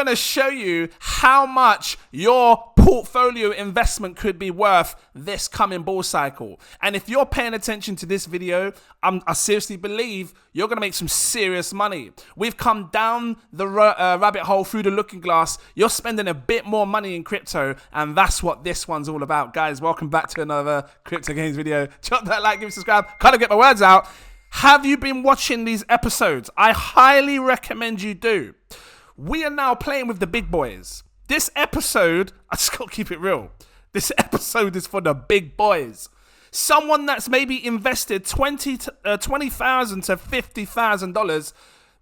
going to show you how much your portfolio investment could be worth this coming bull cycle. And if you're paying attention to this video, I seriously believe you're going to make some serious money. We've come down the rabbit hole through the looking glass. You're spending a bit more money in crypto, and that's what this one's all about. Guys, welcome back to another cryptogains video. Drop that like, give me a subscribe. Can't get my words out. Have you been watching these episodes? I highly recommend you do. We are now playing with the big boys. This episode, I just gotta keep it real. This episode is for the big boys. Someone that's maybe invested $20,000 to $50,000.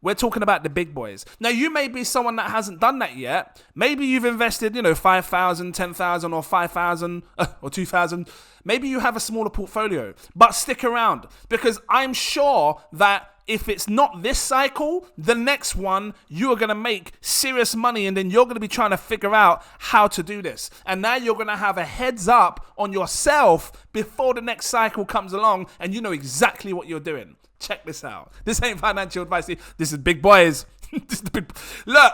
We're talking about the big boys. Now, you may be someone that hasn't done that yet. Maybe you've invested, $5,000, $10,000, or $5,000 or $2,000. Maybe you have a smaller portfolio, but stick around, because I'm sure that if it's not this cycle, the next one, you are going to make serious money, and then you're going to be trying to figure out how to do this. And now you're going to have a heads up on yourself before the next cycle comes along, and you know exactly what you're doing. Check this out. This ain't financial advice. This is big boys. Look,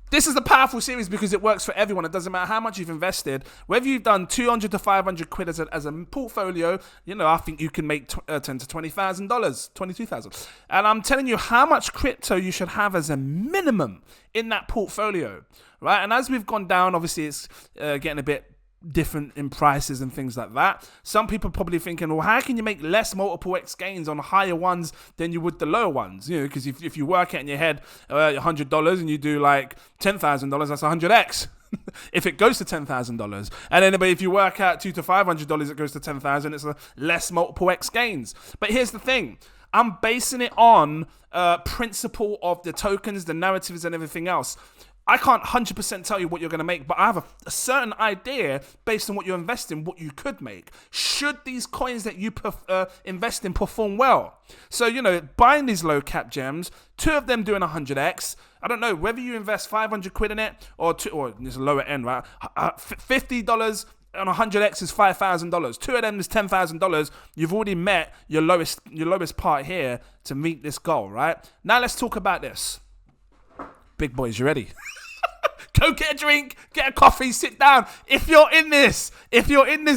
this is a powerful series because it works for everyone. It doesn't matter how much you've invested. Whether you've done 200 to 500 quid as a portfolio, I think you can make $10,000 to $20,000, $22,000. And I'm telling you how much crypto you should have as a minimum in that portfolio, right? And as we've gone down, obviously it's getting a bit different in prices and things like that. Some people are probably thinking, well, how can you make less multiple X gains on higher ones than you would the lower ones? Because if you work it in your head, $100 and you do like $10,000, that's 100X. If it goes to $10,000, and then if you work out $200 to $500, it goes to 10,000. It's a less multiple X gains. But here's the thing. I'm basing it on principle of the tokens, the narratives, and everything else. I can't 100% tell you what you're going to make, but I have a certain idea based on what you invest in, what you could make. Should these coins that you invest in perform well? So, buying these low cap gems, 2 of them doing 100x. I don't know whether you invest 500 quid in it or it's a lower end, right? $50 on 100x is $5,000. 2 of them is $10,000. You've already met your lowest part here to meet this goal, right? Now let's talk about this. Big boys, you ready? Go get a drink, get a coffee, sit down. If you're in this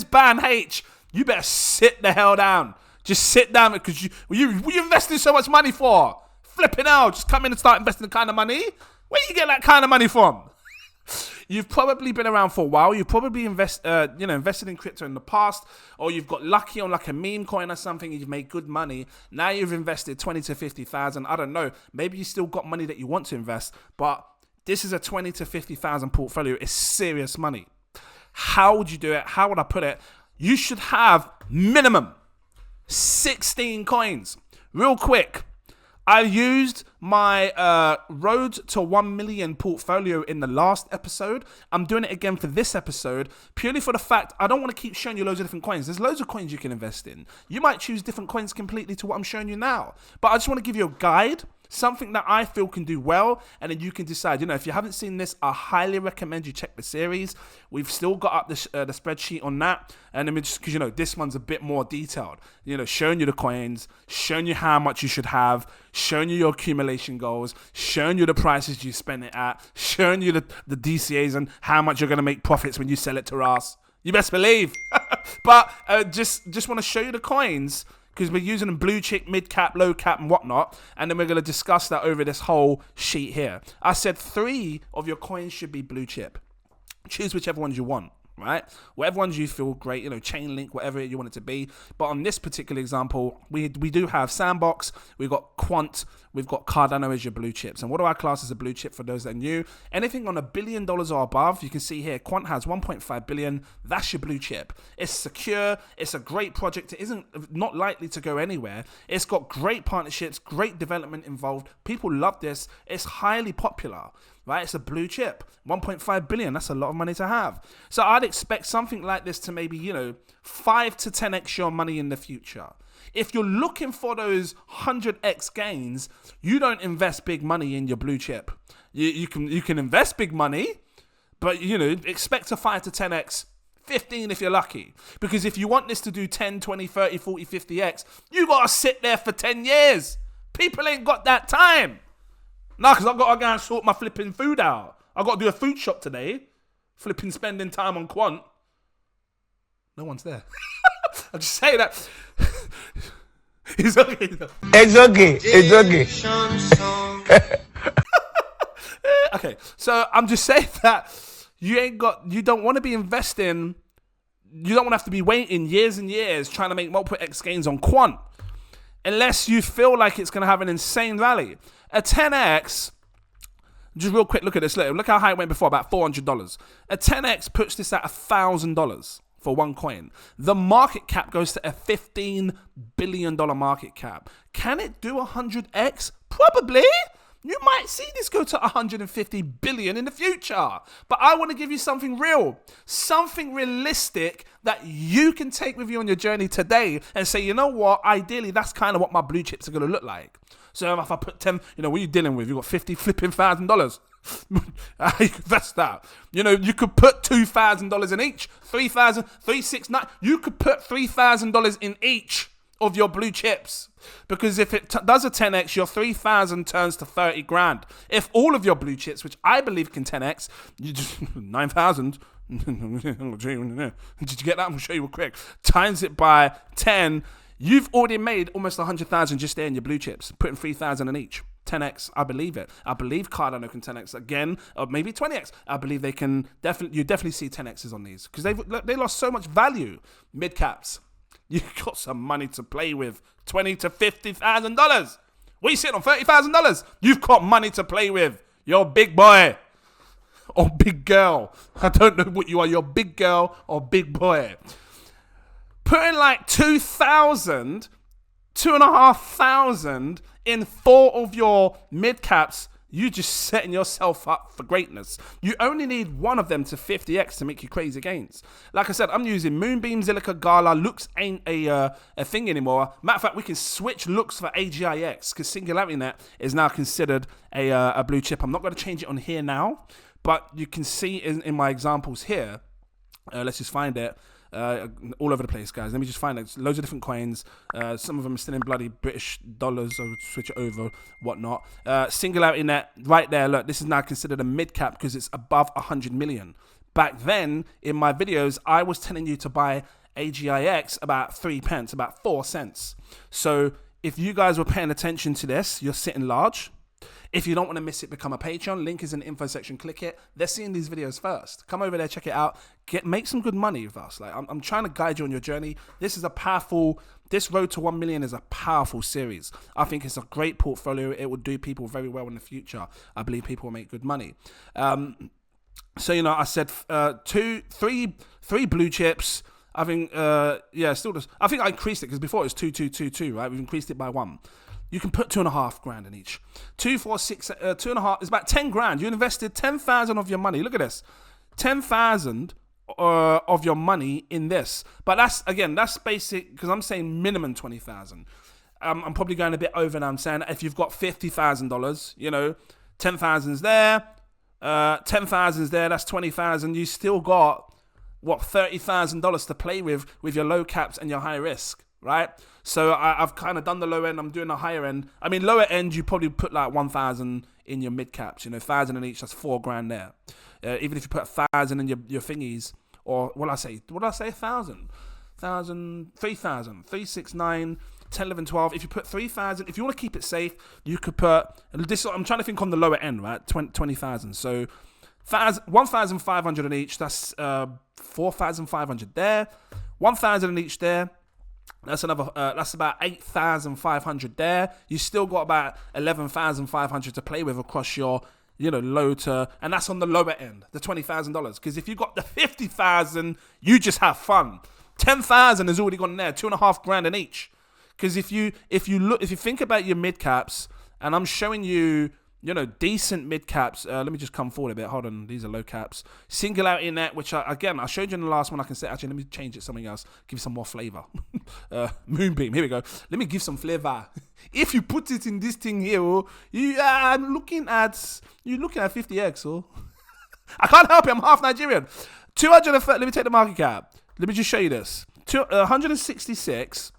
ban H, you better sit the hell down. Just sit down, because you investing so much money for? Flipping out, just come in and start investing the kind of money. Where do you get that kind of money from? You've probably been around for a while. You've probably invested in crypto in the past, or you've got lucky on like a meme coin or something and you've made good money. Now you've invested 20 to 50,000. I don't know. Maybe you still got money that you want to invest, but this is a 20 to 50,000 portfolio. It's serious money. How would you do it? How would I put it? You should have minimum 16 coins. Real quick. I used my Road to 1 Million portfolio in the last episode. I'm doing it again for this episode, purely for the fact I don't want to keep showing you loads of different coins. There's loads of coins you can invest in. You might choose different coins completely to what I'm showing you now. But I just want to give you a guide, something that I feel can do well, and then you can decide. If you haven't seen this, I highly recommend you check the series. We've still got up the spreadsheet on that, and then just because this one's a bit more detailed. Showing you the coins, showing you how much you should have, showing you your accumulation goals, showing you the prices you spend it at, showing you the DCAs and how much you're going to make profits when you sell it to us. You best believe. But just want to show you the coins, because we're using them blue chip, mid cap, low cap, and whatnot. And then we're going to discuss that over this whole sheet here. I said 3 of your coins should be blue chip. Choose whichever ones you want, right? Whatever ones you feel great, Chainlink, whatever you want it to be. But on this particular example, we do have Sandbox, we've got Quant, we've got Cardano as your blue chips. And what do I class as a blue chip for those that are new? Anything on $1 billion or above, you can see here, Quant has 1.5 billion. That's your blue chip. It's secure. It's a great project. It isn't not likely to go anywhere. It's got great partnerships, great development involved. People love this. It's highly popular. Right, it's a blue chip, 1.5 billion. That's a lot of money to have. So I'd expect something like this to maybe, 5 to 10x your money in the future. If you're looking for those 100x gains, you don't invest big money in your blue chip. You can invest big money, but expect a 5 to 10x, 15 if you're lucky. Because if you want this to do 10, 20, 30, 40, 50x, you got to sit there for 10 years. People ain't got that time. No, because I've got to go and sort my flipping food out. I got to do a food shop today. Flipping spending time on quant. No one's there. I just say that. It's okay. It's okay. It's okay. Okay, so I'm just saying that you don't want to be investing. You don't want to have to be waiting years and years trying to make multiple X gains on quant, unless you feel like it's going to have an insane rally. A 10x. Just real quick, look at this. Look how high it went before, about $400. A 10x puts this at $1,000 for one coin. The market cap goes to a $15 billion market cap. Can it do 100x? Probably. You might see this go to 150 billion in the future. But I want to give you something real, something realistic that you can take with you on your journey today and say, you know what, ideally, that's kind of what my blue chips are going to look like. So if I put 10, what are you dealing with? You got 50 flipping $1,000. That's that. You could put $2,000 in each, 3,000, 369. You could put $3,000 in each of your blue chips, because if it does a 10x, your 3,000 turns to 30 grand. If all of your blue chips, which I believe can 10x, you just 9,000. Did you get that? I'm gonna show you real quick. Times it by 10. You've already made almost 100,000 just there in your blue chips, putting 3,000 in each. 10x, I believe it. I believe Cardano can 10x again, or maybe 20x. I believe they can you definitely see 10x's on these, because they lost so much value. Mid caps, you got some money to play with. $20,000 to $50,000. We sitting on $30,000. You've got money to play with. You're a big boy or big girl. I don't know what you are. You're big girl or big boy. Putting like 2,000, 2,500 in 4 of your mid caps, you just setting yourself up for greatness. You only need one of them to 50x to make you crazy gains. Like I said, I'm using Moonbeam, Zilliqa, Gala. Looks ain't a thing anymore. Matter of fact, we can switch looks for AGIX, because SingularityNet is now considered a blue chip. I'm not going to change it on here now, but you can see in my examples here. Let's just find it. All over the place, guys. Let me just find it. Loads of different coins. Some of them are still in bloody British dollars, so switch it over, whatnot. SingularityNet, right there. Look, this is now considered a mid cap because it's above 100 million. Back then, in my videos, I was telling you to buy AGIX about 3 pence, about 4 cents. So if you guys were paying attention to this, you're sitting large. If you don't want to miss it, become a Patreon. Link is in the info section. Click it. They're seeing these videos first. Come over there, check it out. Make some good money with us. Like I'm trying to guide you on your journey. This road to 1 million is a powerful series. I think it's a great portfolio. It will do people very well in the future. I believe people will make good money. So I said three blue chips. I think still does. I think I increased it because before it was 2,222, right? We've increased it by 1. You can put 2.5 grand in each. 2, 4, 6, 2.5 is about 10 grand. You invested 10,000 of your money. Look at this, 10,000 of your money in this. But that's basic, because I'm saying minimum 20,000. I'm probably going a bit over now. I'm saying if you've got $50,000, 10,000's there, 10,000's there. That's 20,000. You still got $30,000 to play with your low caps and your high risk. Right, so I've kind of done the low end. I'm doing the higher end. I mean, lower end, you probably put like 1,000 in your mid caps. 1,000 in each. That's 4 grand there. Even if you put 1,000 in your thingies, or what did I say? 1,000, 3,000, 369, 10, 11, 12. If you put 3,000, if you want to keep it safe, you could put this. I'm trying to think on the lower end, right? 20,000. So 1,500 in each. That's 4,500 there. 1,000 in each there. That's another. That's about 8,500 there. You still got about 11,500 to play with across your, low to, and that's on the lower end, the $20,000. Because if you got the 50,000, you just have fun. 10,000 has already gone there. 2.5 grand in each. Because if you think about your mid caps, and I'm showing you, decent mid caps. Let me just come forward a bit. Hold on, these are low caps. SingularityNet, which I showed you in the last one. I can say, actually, let me change it to something else. Give you some more flavor. Moonbeam, here we go. Let me give some flavor. If you put it in this thing here, you're looking at 50x. I can't help it. I'm half Nigerian. 230. Let me take the market cap. Let me just show you this. 166.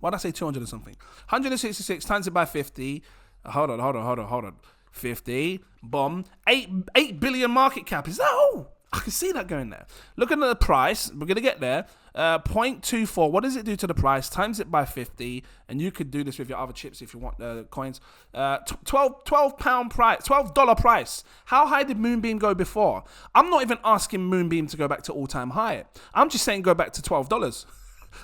Why did I say 200 or something? 166 times it by 50. Hold on. 50, bomb, 8 billion market cap. Is that all? I can see that going there. Looking at the price, we're going to get there. 0.24, what does it do to the price? Times it by 50, and you could do this with your other chips if you want coins. £12 price, $12 price. How high did Moonbeam go before? I'm not even asking Moonbeam to go back to all-time high. I'm just saying go back to $12.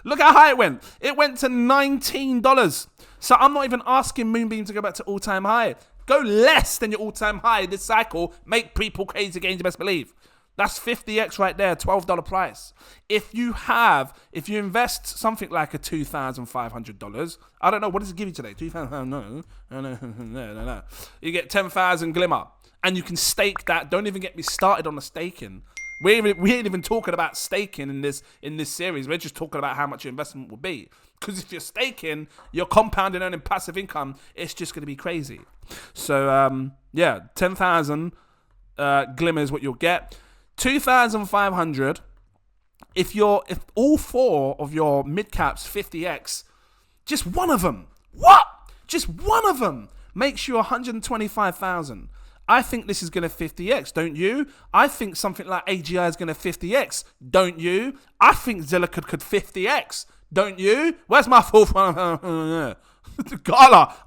Look how high it went. It went to $19. So I'm not even asking Moonbeam to go back to all-time high. Go less than your all-time high this cycle. Make people crazy again, you best believe. That's 50x right there, $12 price. If you invest something like a $2,500, I don't know, what does it give you today? 2,000, no. You get 10,000 glimmer, and you can stake that. Don't even get me started on the staking. We ain't even talking about staking in this series. We're just talking about how much your investment will be. Because if you're staking, you're compounding earning passive income, it's just going to be crazy. So, 10,000 glimmer is what you'll get. 2,500. If all four of your mid caps 50x, just one of them. What? Just one of them makes you 125,000. I think this is going to 50x, don't you? I think something like AGI is going to 50x, don't you? I think Zilla could 50x, don't you? Where's my fourth one? Gala.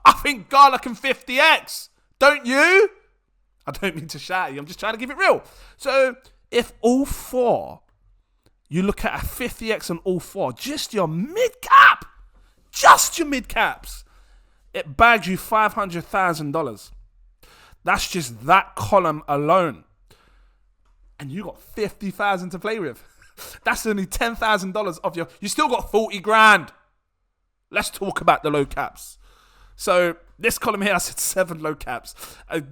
I think Gala can 50x, don't you? I don't mean to shout at you. I'm just trying to give it real. So if all four, you look at a 50x on all four, just your mid caps, it bags you $500,000. That's just that column alone. And you got 50,000 to play with. That's only $10,000 of you still got 40 grand. Let's talk about the low caps. So this column here, I said 7 low caps.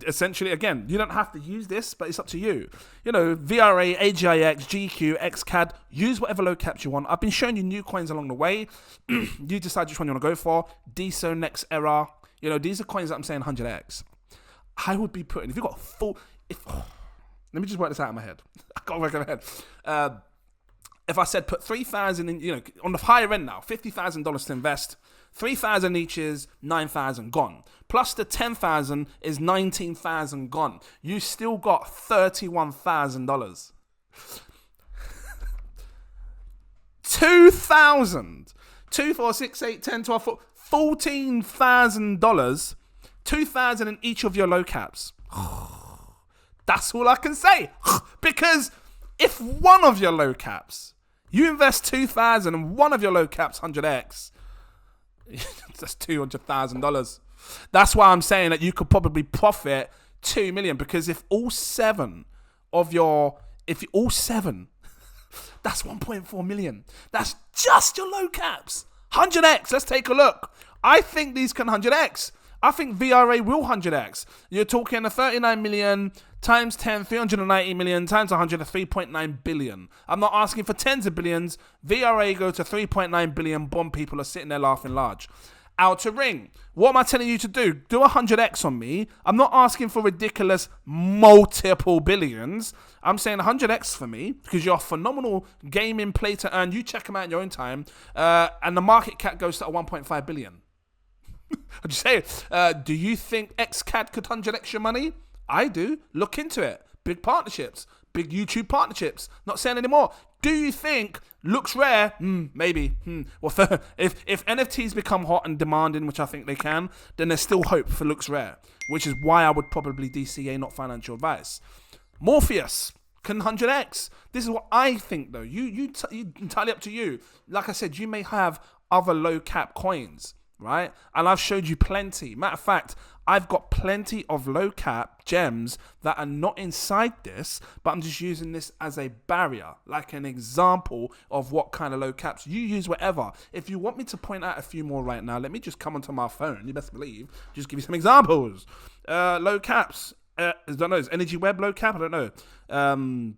Essentially, again, you don't have to use this, but it's up to you. You know, VRA, AGIX, GQ, XCAD, use whatever low caps you want. I've been showing you new coins along the way. You decide which one you want to go for. Deso, Next Era. You know, these are coins that I'm saying 100x. I would be putting, if you've got let me just work this out in my head. I can't work it in my head. If I said put 3,000 in, on the higher end now, $50,000 to invest, 3,000 each is 9,000 gone. Plus the 10,000 is 19,000 gone. You still got $31,000. 2,000. 2, 4, 6, 8, 10, 12, 14, $14,000. 2,000 in each of your low caps. That's all I can say. Because if one of your low caps, you invest 2,000 and one of your low caps 100x, that's $200,000. That's why I'm saying that you could probably profit 2 million, because if all seven, that's 1.4 million. That's just your low caps. 100x. Let's take a look. I think these can 100x. I think VRA will 100x. You're talking a 39 million times 10, 390 million times 100, 3.9 billion. I'm not asking for tens of billions. VRA go to 3.9 billion. Bomb people are sitting there laughing large. Outer ring. What am I telling you to do? Do 100x on me. I'm not asking for ridiculous multiple billions. I'm saying 100x for me, because you're a phenomenal gaming play to earn. You check them out in your own time. And the market cap goes to 1.5 billion. I'd just say, do you think XCAD could 100x your money? I do. Look into it. Big partnerships. Big YouTube partnerships. Not saying anymore. Do you think looks rare? Maybe. Well, if NFTs become hot and demanding, which I think they can, then there's still hope for looks rare, which is why I would probably DCA, not financial advice. Morpheus can 100x. This is what I think, though. You entirely up to you. Like I said, you may have other low cap coins, right? And I've showed you plenty. Matter of fact, I've got plenty of low cap gems that are not inside this, but I'm just using this as a barrier, like an example of what kind of low caps. You use whatever. If you want me to point out a few more right now, let me just come onto my phone. You best believe. Just give you some examples. Low caps. I don't know. Is Energy Web low cap? I don't know. Let me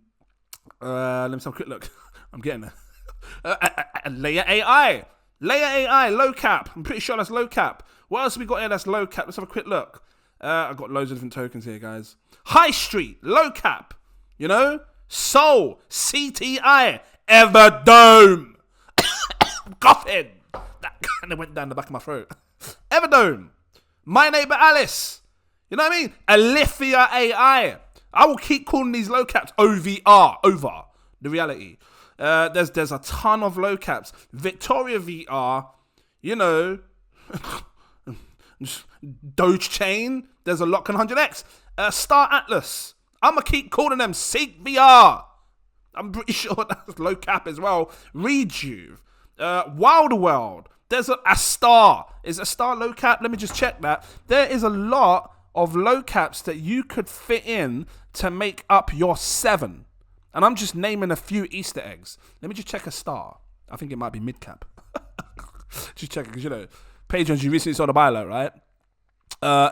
have a quick look. I'm getting there. Layer AI. Layer AI, low cap. I'm pretty sure that's low cap. What else have we got here that's low cap? Let's have a quick look. I've got loads of different tokens here, guys. High Street, low cap. You know? Soul, CTI, Everdome. Coughing. That kind of went down the back of my throat. Everdome. My Neighbor Alice. You know what I mean? Alethea AI. I will keep calling these low caps OVR, over the reality. There's a ton of low caps. Victoria VR, you know, Doge Chain. There's a lot can 100x. Star Atlas. I'm gonna keep calling them Seek VR. I'm pretty sure that's low cap as well. Rejuve. Wild World. There's a star. Is a star low cap? Let me just check that. There is a lot of low caps that you could fit in to make up your 7. And I'm just naming a few Easter eggs. Let me just check a star. I think it might be mid cap. Just check it, because, you know, Patreons, you recently saw the buy alert, right?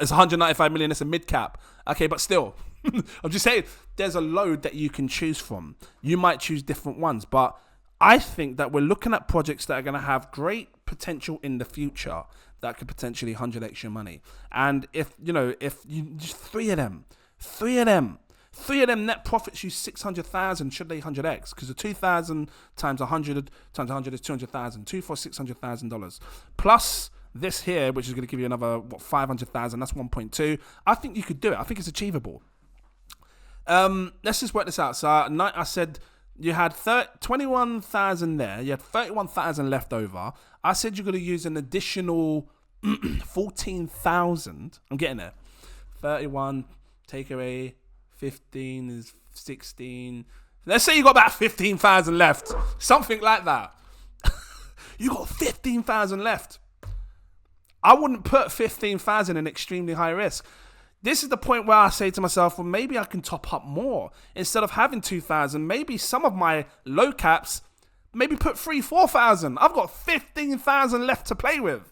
It's 195 million. It's a mid cap. Okay, but still, I'm just saying, there's a load that you can choose from. You might choose different ones, but I think that we're looking at projects that are going to have great potential in the future that could potentially 100x your money. And if you just three of them net profits you 600,000, should they 100x? Because the 2,000 times 100 times 100 is 200,000. 2 for $600,000 plus this here, which is going to give you another 500,000. That's 1.2. I think you could do it. I think it's achievable. Let's just work this out. So I said you had 21,000 there. You had 31,000 left over. I said you're going to use an additional 14,000. I'm getting there. 31 take away 15 is 16. Let's say you got about 15,000 left. Something like that. You got 15,000 left. I wouldn't put 15,000 in extremely high risk. This is the point where I say to myself, well, maybe I can top up more. Instead of having 2,000, maybe some of my low caps, maybe put 4,000. I've got 15,000 left to play with.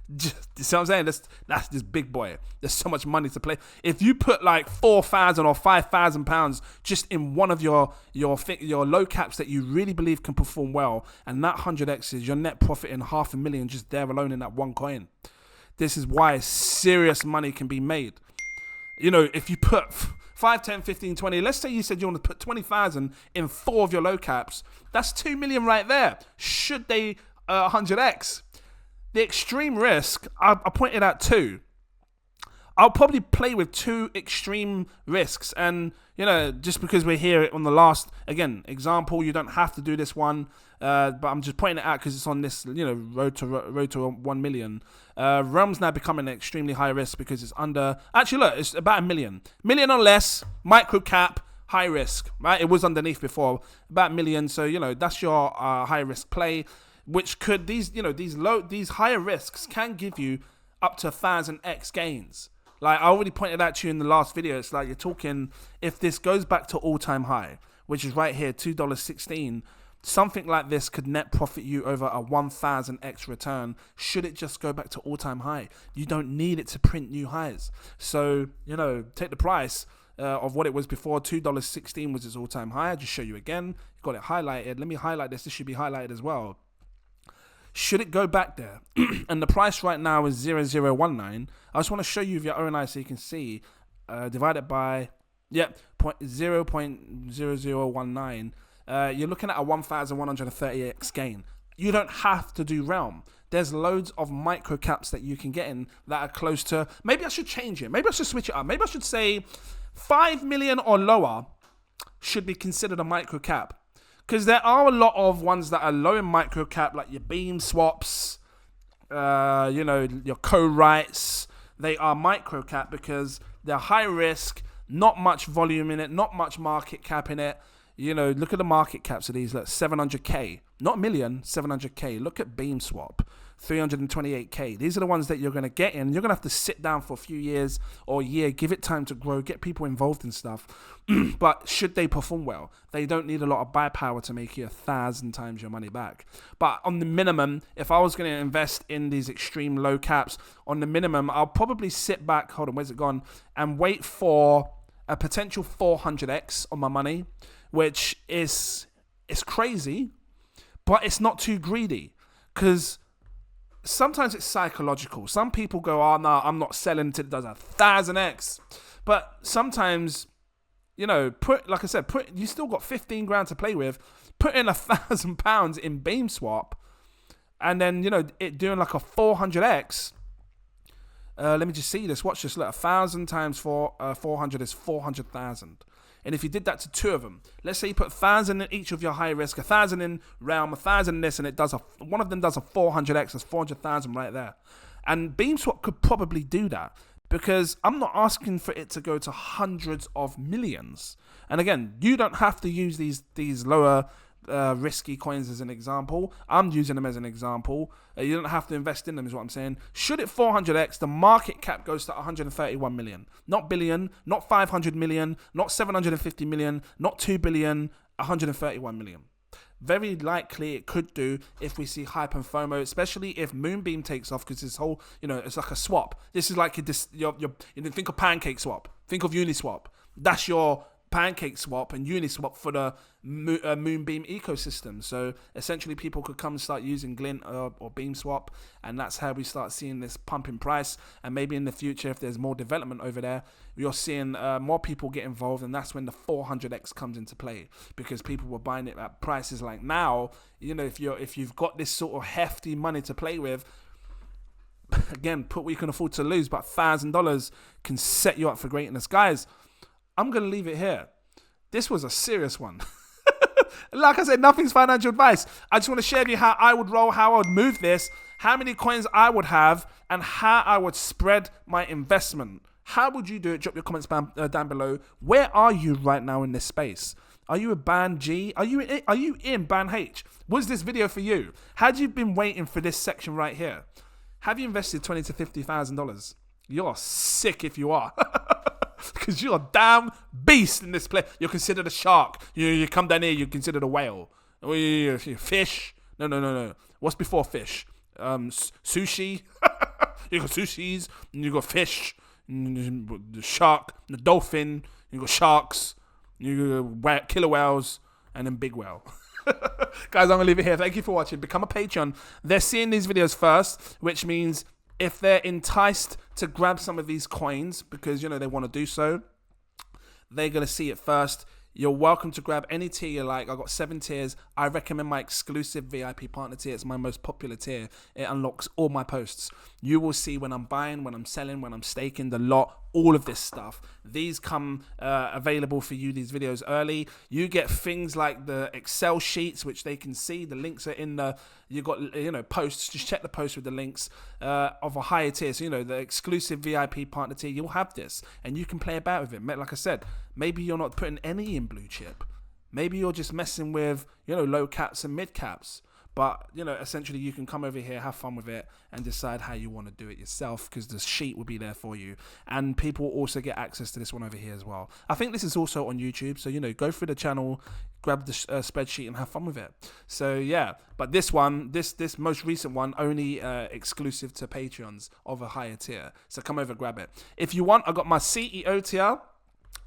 You see what I'm saying? That's this big boy. There's so much money to play. If you put like 4,000 or 5,000 pounds just in one of your low caps that you really believe can perform well, and that 100x is your net profit in 500,000 just there alone in that one coin. This is why serious money can be made. You know, if you put 5, 10, 15, 20, let's say you said you want to put 20,000 in 4 of your low caps, that's 2 million right there. Should they 100x? The extreme risk, I pointed out 2. I'll probably play with 2 extreme risks. And, you know, just because we're here on the last, again, example, you don't have to do this one. But I'm just pointing it out because it's on this, you know, road to 1 million. Realm's now becoming an extremely high risk because it's under, actually, look, it's about 1 million. Million or less, micro cap, high risk, right? It was underneath before, about 1 million. So, you know, that's your high risk play, which could, these higher risks can give you up to 1,000x gains. Like I already pointed out to you in the last video, it's like you're talking, if this goes back to all-time high, which is right here, $2.16, something like this could net profit you over a 1,000x return should it just go back to all-time high. You don't need it to print new highs. So, you know, take the price of what it was before. $2.16 was its all-time high. I'll just show you again. You got it highlighted. Let me highlight this. This should be highlighted as well. Should it go back there, and the price right now is 0.0019, I just want to show you with your own eyes so you can see, divided by, 0.0019, you're looking at a 1,138x gain. You don't have to do Realm. There's loads of micro caps that you can get in that are close to, maybe I should change it. Maybe I should switch it up. Maybe I should say 5 million or lower should be considered a micro cap. Because there are a lot of ones that are low in micro cap, like your beam swaps, you know, your co-writes. They are micro cap because they're high risk, not much volume in it, not much market cap in it. You know, look at the market caps of these, like 700k, not million, 700k. Look at beam swap, 328k. These are the ones that you're going to get in. You're going to have to sit down for a few years or a year, give it time to grow, get people involved in stuff. But should they perform well, they don't need a lot of buy power to make you 1,000 times your money back. But on the minimum, if I was going to invest in these extreme low caps, on the minimum, I'll probably sit back, hold on, where's it gone, and wait for a potential 400x on my money, which is crazy, but it's not too greedy, because sometimes it's psychological. Some people go, oh no, I'm not selling until it does 1,000x. But sometimes, you know, like I said, you still got 15 grand to play with. Put in £1,000 in beam swap, and then, you know, it doing like a 400x. Let me just see this. Watch this. Look, 1,000 times 400 is 400,000. And if you did that to 2 of them, let's say you put 1,000 in each of your high risk, 1,000 in Realm, 1,000 in this, and it does one of them does a 400x. That's 400,000 right there. And BeamSwap could probably do that, because I'm not asking for it to go to hundreds of millions. And again, you don't have to use these lower risky coins as an example. I'm using them as an example. You don't have to invest in them, is what I'm saying. Should it 400x, the market cap goes to 131 million. Not billion, not 500 million, not 750 million, not 2 billion, 131 million. Very likely it could do if we see hype and FOMO, especially if Moonbeam takes off, because this whole, it's like a swap. This is like think of Pancake Swap. Think of Uniswap. That's your Pancake Swap and Uniswap for the Moonbeam ecosystem. So essentially people could come and start using Glint or BeamSwap, and that's how we start seeing this pump in price. And maybe in the future, if there's more development over there, you're seeing more people get involved, and that's when the 400x comes into play, because people were buying it at prices like now. If you've got this sort of hefty money to play with, again, put what you can afford to lose, but $1,000 can set you up for greatness. Guys, I'm going to leave it here. This was a serious one. Like I said, nothing's financial advice. I just want to share with you how I would roll, how I would move this, how many coins I would have, and how I would spread my investment. How would you do it? Drop your comments down below. Where are you right now in this space? Are you a band G? Are you in band H? Was this video for you? Had you been waiting for this section right here? Have you invested $20,000 to $50,000? You're sick if you are. Because you're a damn beast in this play. You're considered a shark. You come down here, you're considered a whale. Fish. No. What's before fish? Sushi. You got sushis, and you got fish, the shark, the dolphin, you got sharks, you got killer whales, and then big whale. Guys, I'm going to leave it here. Thank you for watching. Become a Patreon. They're seeing these videos first, which means if they're enticed to grab some of these coins because, they want to do so, they're going to see it first. You're welcome to grab any tier you like. I've got 7 tiers. I recommend my exclusive VIP partner tier. It's my most popular tier. It unlocks all my posts. You will see when I'm buying, when I'm selling, when I'm staking, the lot, all of this stuff. These come available for you, these videos, early. You get things like the Excel sheets, which they can see. The links are in the, you got, posts. Just check the posts with the links of a higher tier. So, the exclusive VIP partner tier, you'll have this. And you can play about with it. Like I said, maybe you're not putting any in blue chip. Maybe you're just messing with, low caps and mid caps. But, essentially you can come over here, have fun with it, and decide how you want to do it yourself, because the sheet will be there for you. And people will also get access to this one over here as well. I think this is also on YouTube. So, go through the channel, grab the spreadsheet, and have fun with it. So, yeah. But this one, this most recent one, only exclusive to Patreons of a higher tier. So come over, grab it. If you want, I got my CEO tier.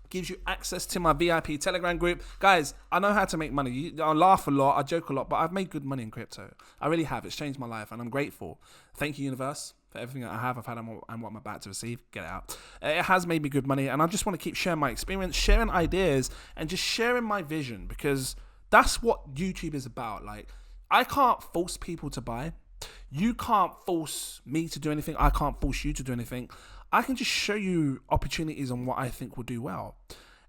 Gives you access to my VIP Telegram group. Guys, I know how to make money. I laugh a lot, I joke a lot, but I've made good money in crypto. I really have. It's changed my life, and I'm grateful. Thank you, universe, for everything that I have. I've had and what I'm about to receive. Get it out. It has made me good money, and I just want to keep sharing my experience, sharing ideas, and just sharing my vision, because that's what YouTube is about. Like, I can't force people to buy. You can't force me to do anything. I can't force you to do anything. I can just show you opportunities on what I think will do well.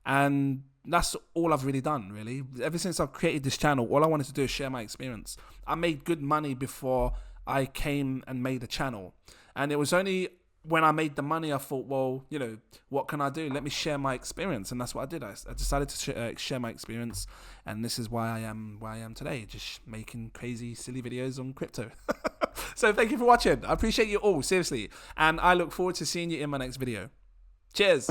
And that's all I've really done, really. Ever since I've created this channel, all I wanted to do is share my experience. I made good money before I came and made a channel. And it was only when I made the money, I thought, well, what can I do? Let me share my experience. And that's what I did. I decided to share my experience. And this is why I am where I am today, just making crazy, silly videos on crypto. So thank you for watching. I appreciate you all, seriously. And I look forward to seeing you in my next video. Cheers.